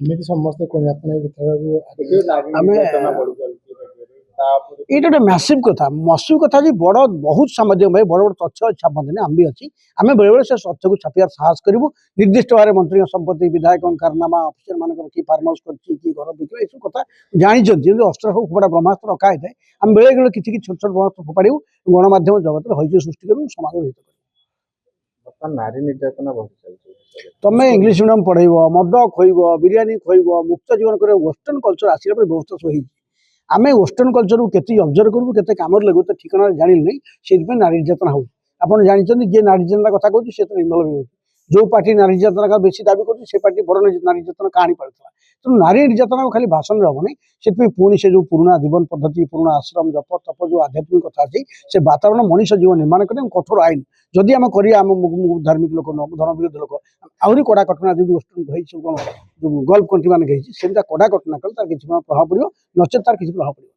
ଏମିତି ସମସ୍ତେ କହିବେ ଆପଣ ଏଇ କଥାକୁ ଆମେ ଏଇଟା ଗୋଟେ ମ୍ୟାସିଭ କଥା ଯେ ବଡ଼ ବହୁତ ସାମ୍ବାଦିକ ଭାଇ ବଡ଼ ବଡ଼ ତଥ୍ୟ ଛାପନ୍ତିନି ଆମେ ବି ଅଛି ଆମେ ବେଳେବେଳେ ସେ ତଥ୍ୟକୁ ଛାପିବାର ସାହସ କରିବୁ ନିର୍ଦ୍ଦିଷ୍ଟ ଭାବରେ ମନ୍ତ୍ରୀଙ୍କ ସମ୍ପତ୍ତି ବିଧାୟକଙ୍କ କାରନାମା ଅଫିସର ମାନଙ୍କର କି ଫାର୍ମ ହାଉସ୍ କରିଛି କି ଘର ବିକ୍ରୟ ଏସବୁ କଥା ଜାଣିଛନ୍ତି ଯେମିତି ଅସ୍ତ୍ର ହଉ ଫୋପଡ଼ା ବ୍ରହ୍ମାସ୍ତ୍ର ରଖା ହେଇଥାଏ ଆମେ ବେଳେ କିଛି ଛୋଟ ଛୋଟ ବ୍ରହ୍ମାସ୍ତ୍ର ଫୋପାଡ଼ିବୁ ଗଣମାଧ୍ୟମ ଜଗତରେ ହଇଚଇ ସୃଷ୍ଟି କରିବୁ ସମାଜ ହିତ କରିବୁ। ନାରୀ ନିର୍ଯାତନା ବଢି ଚାଲିଛି ତମେ ଇଂଲିଶ ମିଡ଼ିୟମ ପଢ଼େଇବ ମଦ ଖୋଇବ ବିରିୟାନୀ ଖୋଇବ ମୁକ୍ତ ଜୀବନ କରିବ ୱେଷ୍ଟର୍ଣ୍ଣ କଲଚର ଆସିଲା ପରେ ବ୍ୟବସ୍ଥା ସବୁ ହେଇଛି ଆମେ ୱେଷ୍ଟର୍ଣ୍ଣ କଲଚରକୁ କେତେ ଅବଜର୍ଭ କରିବୁ କେତେ କାମରେ ଲାଗୁ ତ ଠିକଣାରେ ଜାଣିଲୁ ନାହିଁ ସେଇଥିପାଇଁ ନାରୀ ନିର୍ଯାତନା ହେଉଛି ଆପଣ ଜାଣିଛନ୍ତି ଯିଏ ନାରୀ ନିର୍ଯାତନା କଥା କହୁଛି ସେ ତ ଇନଭଲ୍ଭ ହେଉଛି ଯେଉଁ ପାର୍ଟି ନାରୀ ନିର୍ଯାତନା ବେଶୀ ଦାବି କରୁଛି ସେ ପାର୍ଟି ବଡ଼ ନାରୀ ନିର୍ଯାତନା କାହାଣୀ ପାରୁଥିଲା ତେଣୁ ନାରୀ ନିର୍ଯାତନା ଖାଲି ଭାଷଣରେ ହେବନି ସେଥିପାଇଁ ପୁଣି ସେ ଯେଉଁ ପୁରୁଣା ଜୀବନ ପଦ୍ଧତି ପୁରୁଣା ଆଶ୍ରମ ଜପ ତପ ଯେଉଁ ଆଧ୍ୟାତ୍ମିକ କଥା ଅଛି ସେ ବାତାବରଣ ମଣିଷ ଜୀବନ ନିର୍ମାଣ କରିବା କଠୋର ଆଇନ ଯଦି ଆମେ କରିବା ଆମ ଧାର୍ମିକ ଲୋକ ନୁହଁ ଧର୍ମ ବିରୋଧୀ ଲୋକ ଆହୁରି କଡ଼ା କଟନା ଯଦି ୱେଷ୍ଟର୍ଣ୍ଣ ହେଇଛି କ'ଣ ଯେଉଁ ଗଲ୍ଫ କଣ୍ଟ୍ରି ମାନେ ହେଇଛି ସେମିତି କଡ଼ା କଟନା କଲେ ତାର କିଛି ପ୍ରଭାବ ପଡ଼ିବ ନଚେତ୍ ତାର କିଛି ପ୍ରଭାବ ପଡ଼ିବ।